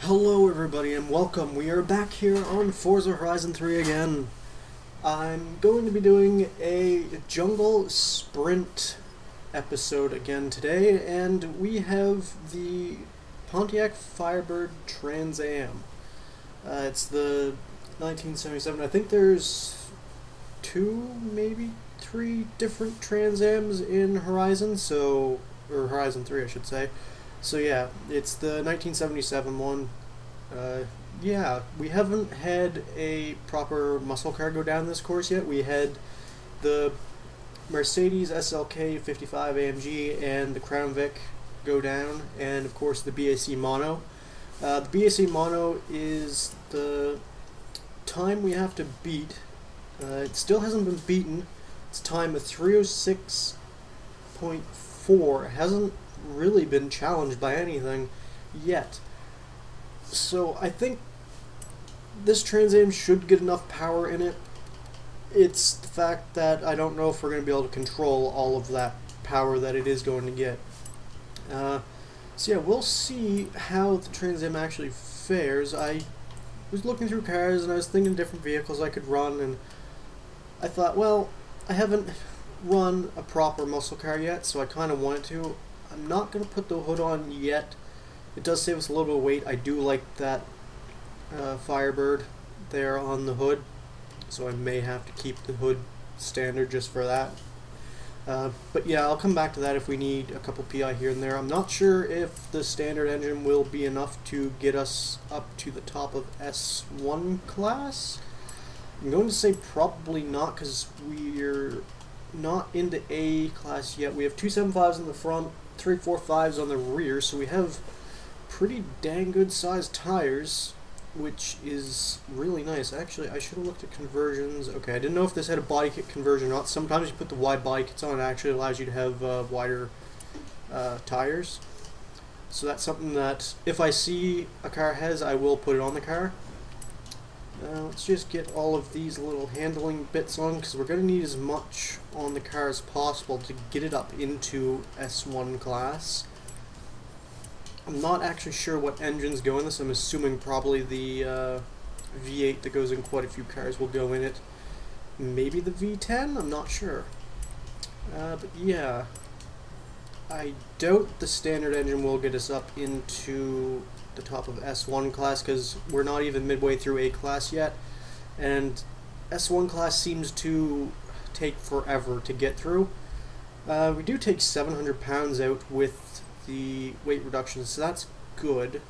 Hello everybody and welcome. We are back here on Forza Horizon 3 again. I'm going to be doing a jungle sprint episode again today, and we have the Pontiac Firebird Trans Am. It's the 1977. I think there's two, maybe three different Trans Ams in Horizon, or Horizon 3 I should say. So yeah, it's the 1977 one. Yeah, we haven't had a proper muscle car go down this course yet. We had the Mercedes SLK 55 AMG and the Crown Vic go down, and of course the BAC Mono. The BAC Mono is the time we have to beat. It still hasn't been beaten. It's time of 306.4. It hasn't really been challenged by anything yet. So I think this Trans Am should get enough power in it. It's the fact that I don't know if we're going to be able to control all of that power that it is going to get. So yeah, we'll see how the Trans Am actually fares. I was looking through cars and I was thinking different vehicles I could run, and I thought, well, I haven't run a proper muscle car yet, so I kind of wanted to. I'm not going to put the hood on yet. It does save us a little bit of weight. I do like that Firebird there on the hood, so I may have to keep the hood standard just for that. But yeah, I'll come back to that if we need a couple PI here and there. I'm not sure if the standard engine will be enough to get us up to the top of S1 class. I'm going to say probably not, because we're not into A class yet. We have 275s in the front, 345s on the rear, so we have pretty dang good sized tires, which is really nice. Actually, I should have looked at conversions. Okay, I didn't know if this had a body kit conversion or not. Sometimes you put the wide body kits on, it actually allows you to have wider tires. So that's something that if I see a car has, I will put it on the car. Let's just get all of these little handling bits on, because we're going to need as much on the car as possible to get it up into S1 class. I'm not actually sure what engines go in this. I'm assuming probably the V8 that goes in quite a few cars will go in it. Maybe the V10? I'm not sure. But yeah, I doubt the standard engine will get us up into the top of S1 class, because we're not even midway through A class yet, and S1 class seems to take forever to get through. We do take 700 pounds out with the weight reduction, so that's good.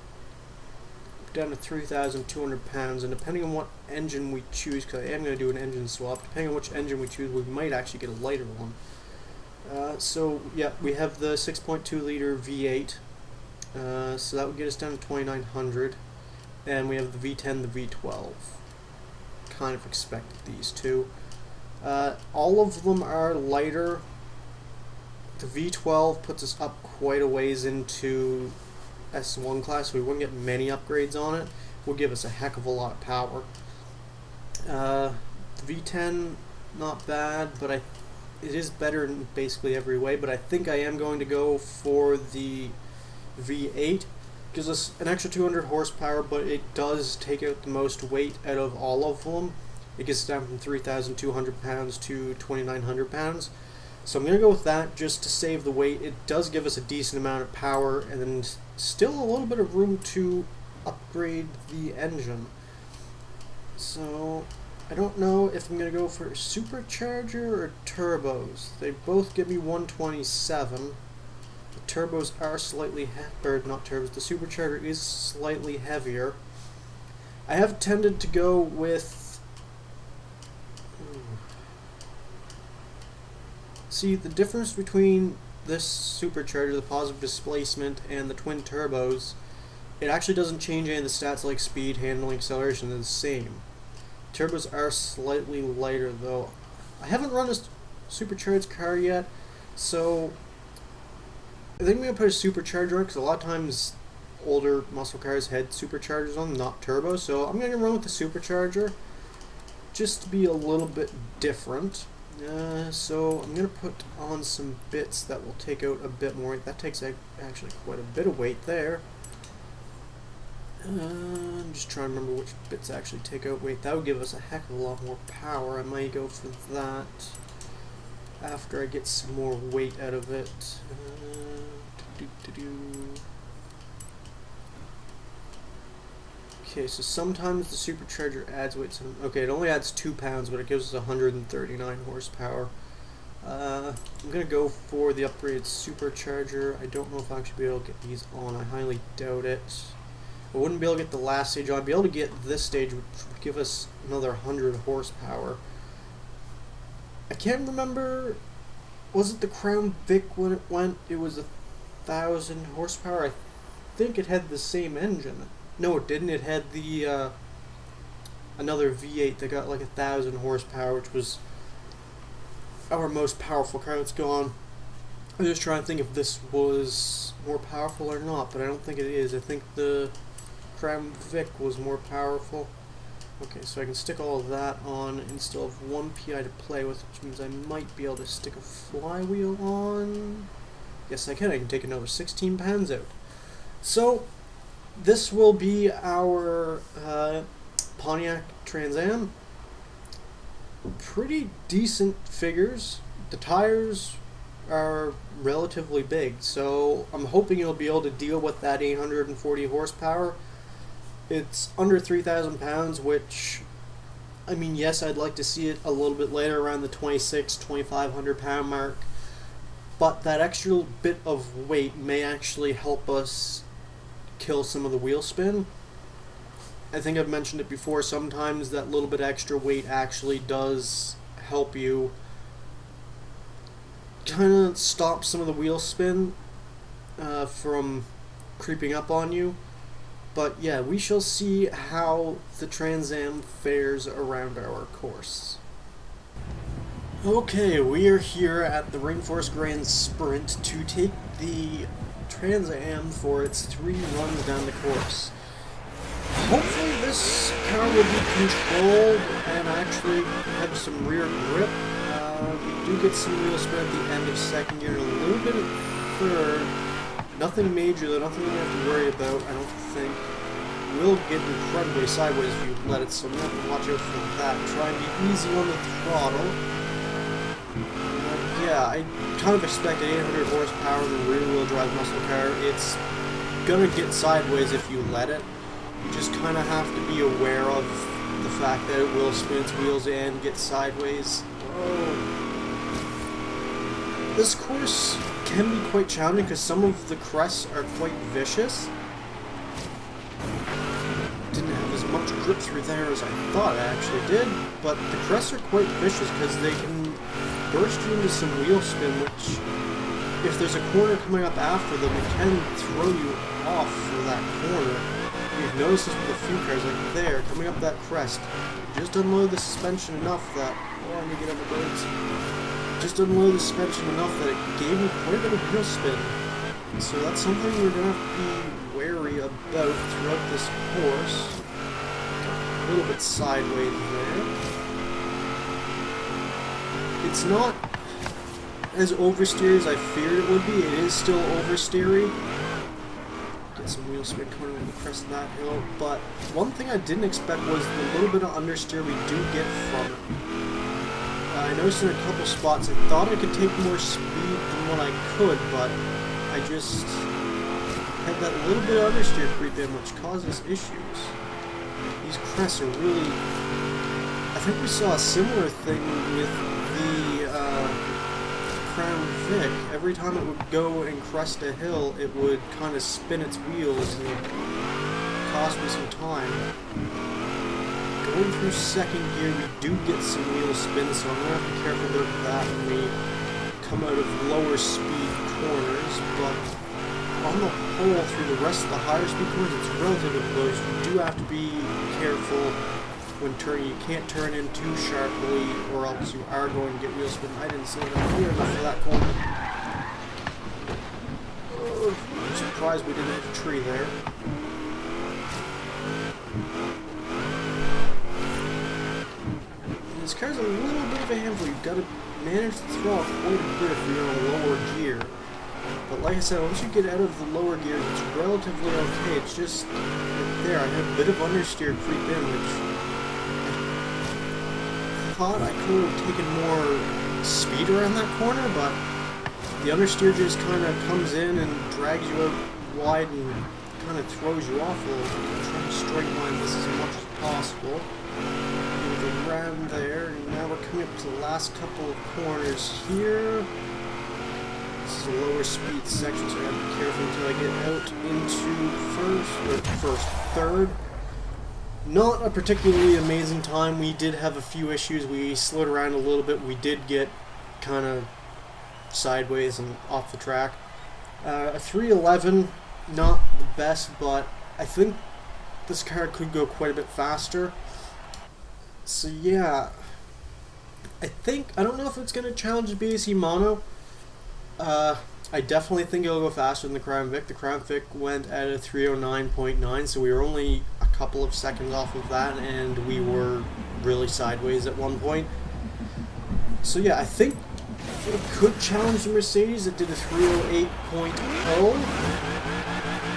Down to 3,200 pounds, and depending on what engine we choose, because I am going to do an engine swap, depending on which engine we choose, we might actually get a lighter one. So yeah, we have the 6.2 liter V8. So that would get us down to 2,900, and we have the V10, the V12. Kind of expected these two. All of them are lighter. The V12 puts us up quite a ways into S1 class, so we wouldn't get many upgrades on it. Will give us a heck of a lot of power. The V10, not bad, but it is better in basically every way, but I think I am going to go for the V8. Gives us an extra 200 horsepower, but it does take out the most weight out of all of them. It gets down from 3,200 pounds to 2,900 pounds. So I'm going to go with that just to save the weight. It does give us a decent amount of power, and then still a little bit of room to upgrade the engine. So I don't know if I'm going to go for a supercharger or turbos. They both give me 127. The turbos are slightly not turbos, the supercharger is slightly heavier. I have tended to go with... See, the difference between this supercharger, the positive displacement, and the twin turbos, it actually doesn't change any of the stats like speed, handling, acceleration. They're the same. Turbos are slightly lighter though. I haven't run a supercharged car yet, so I think I'm going to put a supercharger on, because a lot of times older muscle cars had superchargers on them, not turbo, so I'm going to run with the supercharger just to be a little bit different. So I'm going to put on some bits that will take out a bit more. That takes actually quite a bit of weight there. I'm just trying to remember which bits actually take out weight. That would give us a heck of a lot more power. I might go for that after I get some more weight out of it. Okay, so sometimes the supercharger adds weight. Okay, it only adds 2 pounds, but it gives us 139 horsepower. I'm going to go for the upgraded supercharger. I don't know if I'll actually be able to get these on. I highly doubt it. I wouldn't be able to get the last stage on. I'd be able to get this stage, which would give us another 100 horsepower. I can't remember. Was it the Crown Vic when it went? It was 1,000 horsepower. I think it had the same engine. No, it didn't. It had the another V8 that got like 1,000 horsepower, which was our most powerful car that's gone. I'm just trying to think if this was more powerful or not, but I don't think it is. I think the Crown Vic was more powerful. Okay, so I can stick all of that on and still have 1 PI to play with, which means I might be able to stick a flywheel on. Yes, I can. I can take another 16 pounds out. So, this will be our Pontiac Trans Am. Pretty decent figures. The tires are relatively big, so I'm hoping it'll be able to deal with that 840 horsepower. It's under 3,000 pounds, which, I mean, yes, I'd like to see it a little bit later around the 2,500 pound mark, but that extra bit of weight may actually help us kill some of the wheel spin. I think I've mentioned it before, sometimes that little bit extra weight actually does help you kind of stop some of the wheel spin from creeping up on you. But yeah, we shall see how the Trans Am fares around our course. Okay, we are here at the Rainforest Grand Sprint to take the Trans Am for its 3 runs down the course. Hopefully this car will be controlled and actually have some rear grip. We do get some wheel spin at the end of second gear, a little bit of third. Nothing major though, nothing we have to worry about, I don't think. We'll get incredibly sideways if you let it, so we have to watch out for that. Try and be easy on the throttle. Yeah, I kind of expect 800 horsepower in the rear wheel drive muscle car. It's gonna get sideways if you let it. You just kind of have to be aware of the fact that it will spin its wheels and get sideways. Oh. This course can be quite challenging because some of the crests are quite vicious. Didn't have as much grip through there as I thought I actually did, but the crests are quite vicious because they can burst you into some wheel spin, which, if there's a corner coming up after them, it can throw you off for that corner. You've noticed this with a few cars, like there, coming up that crest. Just unload the suspension enough that, oh, let me get on the brakes. Just unload the suspension enough that it gave me quite a bit of wheel spin. So that's something we're going to have to be wary about throughout this course. A little bit sideways there. It's not as oversteery as I feared it would be. It is still oversteery. Get some wheel spin coming over the crest of that hill, but one thing I didn't expect was the little bit of understeer we do get from it. I noticed in a couple spots I thought I could take more speed than what I could, but I just had that little bit of understeer creep in, which causes issues. These crests are really... I think we saw a similar thing with the Crown Vic. Every time it would go and crest a hill, it would kind of spin its wheels and cost me some time. Going through second gear, we do get some wheel spin, so I'm going to have to be careful about that when we come out of lower speed corners, but on the whole, through the rest of the higher speed corners, it's relatively close. You do have to be careful when turning. You can't turn in too sharply, or else you are going to get wheel spin. I didn't see that clear enough for that corner. I'm surprised we didn't hit a tree there. This car's a little bit of a handful. You've got to manage the throttle quite a bit if you're in a lower gear. But like I said, once you get out of the lower gears, it's relatively okay. It's just, it there. I had a bit of understeer creep in, which I thought I could have taken more speed around that corner, but the understeer just kind of comes in and drags you out wide and kind of throws you off a little bit. I'm trying to straight line this as much as possible. Move around there, and now we're coming up to the last couple of corners here. This is a lower speed section, so I gotta be careful until I get out into third. Not a particularly amazing time. We did have a few issues. We slowed around a little bit. We did get kind of sideways and off the track. A 311, not the best, but I think this car could go quite a bit faster. So yeah, I don't know if it's going to challenge the BAC Mono. I definitely think it'll go faster than the Crown Vic. The Crown Vic went at a 309.9, so we were only a couple of seconds off of that, and we were really sideways at one point. So yeah, I think it could challenge the Mercedes that did a 308.0,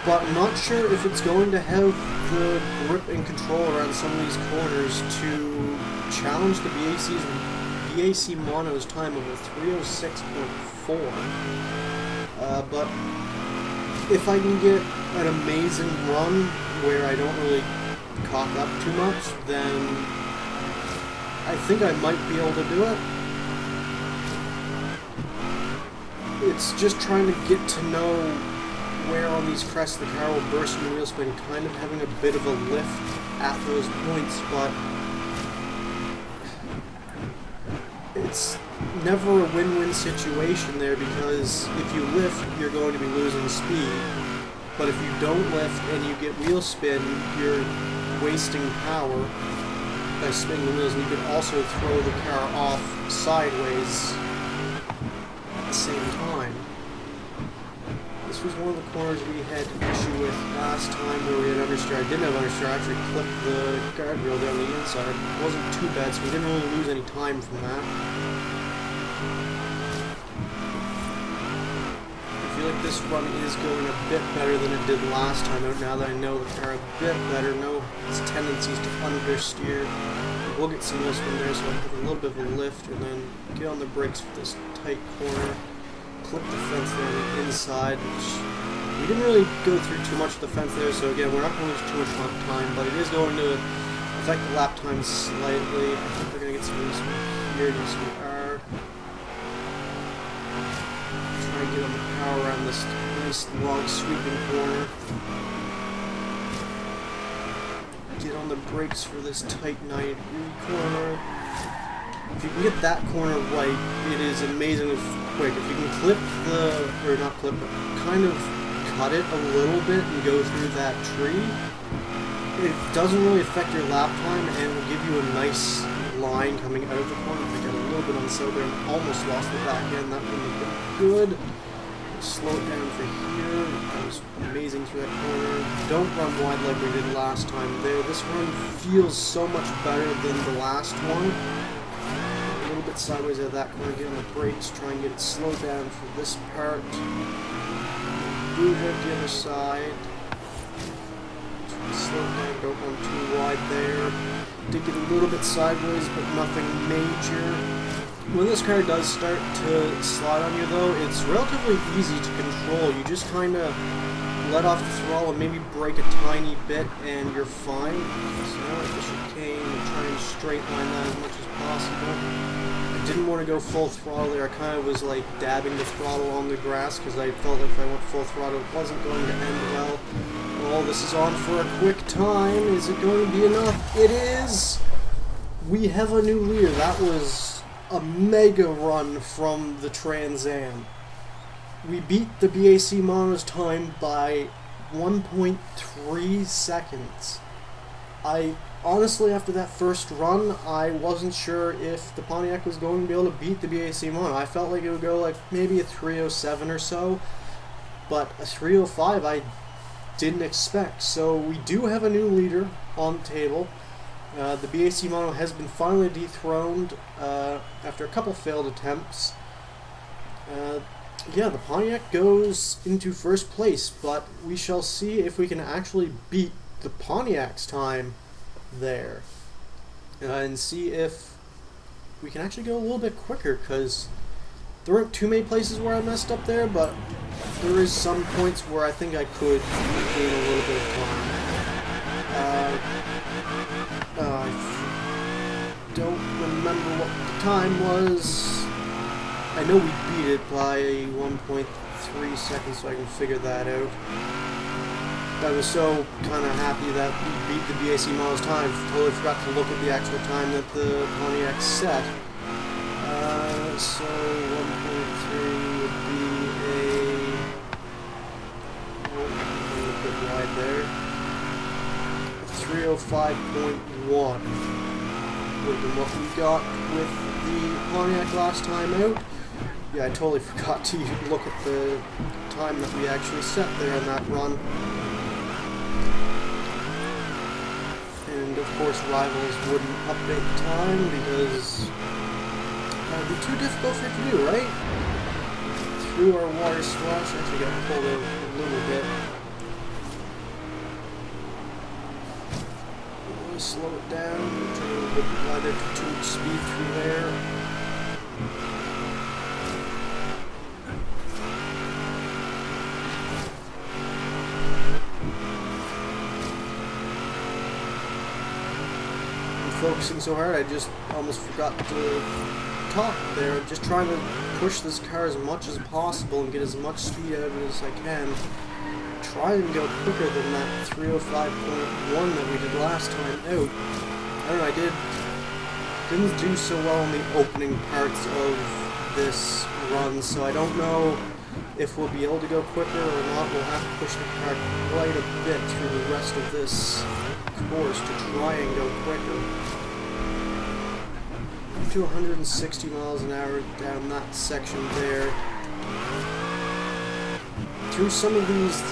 but I'm not sure if it's going to have the grip and control around some of these corners to challenge the BAC Mono's time of a 306.4. But if I can get an amazing run where I don't really cock up too much, then I think I might be able to do it. It's just trying to get to know where on these crests the car will burst in the wheel spin, kind of having a bit of a lift at those points, but it's never a win-win situation there, because if you lift, you're going to be losing speed, but if you don't lift and you get wheel spin, you're wasting power by spinning the wheels, and you can also throw the car off sideways at the same time. This was one of the corners we had issue with last time where we had understeer. I didn't have understeer, I actually clipped the guardrail down the inside. It wasn't too bad, so we didn't really lose any time from that. I feel like this run is going a bit better than it did last time out, now that I know the car a bit better, know its tendencies to understeer. We'll get some wheel spin there, so I'll have a little bit of a lift, and then get on the brakes for this tight corner. Clip the fence there on the inside, which we didn't really go through too much of the fence there, so again, we're not going to lose too much time, but it is going to affect the lap time slightly. I think we're going to get some wheel spin here. Yes, we are. Try and get on the power around this nice long sweeping corner. Get on the brakes for this tight 90-degree corner. If you can get that corner right, it is amazingly quick. If you can clip the, or not clip, but kind of cut it a little bit and go through that tree, it doesn't really affect your lap time and will give you a nice line coming out of the corner. I got a little bit unsettled there and almost lost the back end. That would have been good. Slow it down for here. That was amazing through that corner. Don't run wide like we did last time there. This run feels so much better than the last one. A little bit sideways out of that corner, get on the brakes, try and get it slowed down for this part. Move out the other side. Slow it down, don't run too wide there. Did get a little bit sideways, but nothing major. When this car does start to slide on you though, it's relatively easy to control. You just kind of let off the throttle and maybe brake a tiny bit and you're fine. So now at the chicane, try and straight line that as much as possible. I didn't want to go full throttle there. I kind of was like dabbing the throttle on the grass because I felt like if I went full throttle it wasn't going to end well. Oh, this is on for a quick time. Is it going to be enough? It is! We have a new leader. That was a mega run from the Trans Am. We beat the BAC Mono's time by 1.3 seconds. I honestly, after that first run, I wasn't sure if the Pontiac was going to be able to beat the BAC Mono. I felt like it would go like maybe a 307 or so, but a 305 I didn't expect. So we do have a new leader on the table. The BAC Mono has been finally dethroned after a couple failed attempts. Yeah, the Pontiac goes into first place, but we shall see if we can actually beat the Pontiac's time there and see if we can actually go a little bit quicker, because there weren't too many places where I messed up there, but there is some points where I think I could gain a little bit of time. I don't remember what the time was. I know we beat it by 1.3 seconds, so I can figure that out. I was so kind of happy that we beat the BAC MONO's time. Totally forgot to look at the actual time that the Pontiac set. So 1.3 would be a bit wide there. 305.1 would have been what we got with the Pontiac last time out. Yeah, I totally forgot to look at the time that we actually set there on that run. And of course Rivals wouldn't update the time because that would be too difficult for it to do, right? Through our water splash, actually got pulled out a little bit. Really slow it down, try to apply their too much speed through there. Focusing so hard, I just almost forgot to talk there. I'm just trying to push this car as much as possible and get as much speed out of it as I can. Try and go quicker than that 305.1 that we did last time out. I don't know, didn't do so well in the opening parts of this run, so I don't know if we'll be able to go quicker or not. We'll have to push the car quite a bit through the rest of this course to try and go quicker. Up to 160 miles an hour down that section there. Through some of these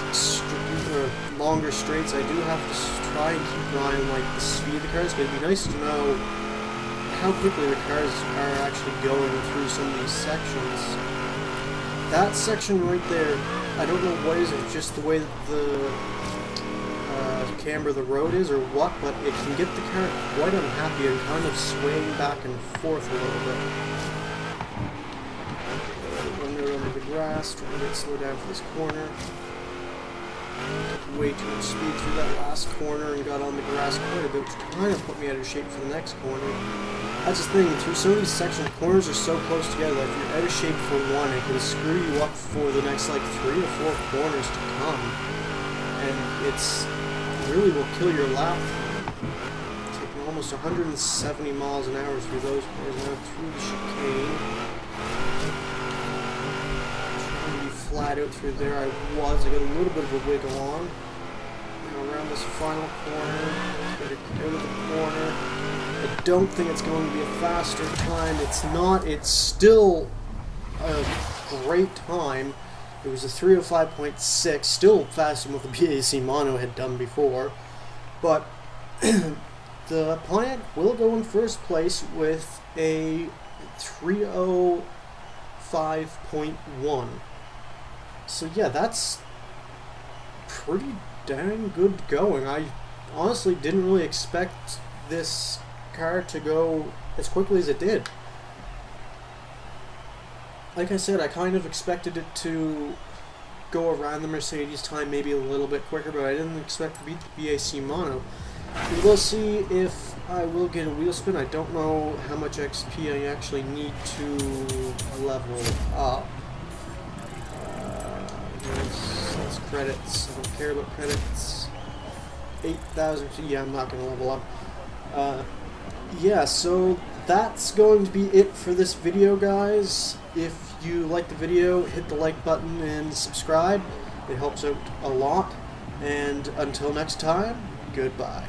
longer straights, I do have to try and keep an eye on like the speed of the cars, but it'd be nice to know how quickly the cars are actually going through some of these sections. That section right there, I don't know what is it, just the way that the camber of the road is or what, but it can get the car quite unhappy and kind of swaying back and forth a little bit. Run there under the grass, trying to get slow down for this corner. Way too much speed through that last corner and got on the grass quite a bit, which kind of put me out of shape for the next corner. That's the thing, through some of these sections, corners are so close together that if you're out of shape for one, it can screw you up for the next like 3 or 4 corners to come. And it's really will kill your lap. Taking almost 170 miles an hour through those corners, now through the chicane. Trying to be flat out through there. I got a little bit of a wiggle on. Now around this final corner, get it out of the corner. I don't think it's going to be a faster time. It's not. It's still a great time. It was a 305.6, still faster than what the BAC MONO had done before. But the Pontiac will go in first place with a 305.1. So yeah, that's pretty dang good going. I honestly didn't really expect this car to go as quickly as it did. Like I said, I kind of expected it to go around the Mercedes time maybe a little bit quicker, but I didn't expect to beat the BAC MONO. We will see if I will get a wheel spin. I don't know how much XP I actually need to level up. That's credits. I don't care about credits. 8,000. Yeah, I'm not going to level up. Yeah, so that's going to be it for this video, guys. If you like the video, hit the like button and subscribe. It helps out a lot. And until next time, goodbye.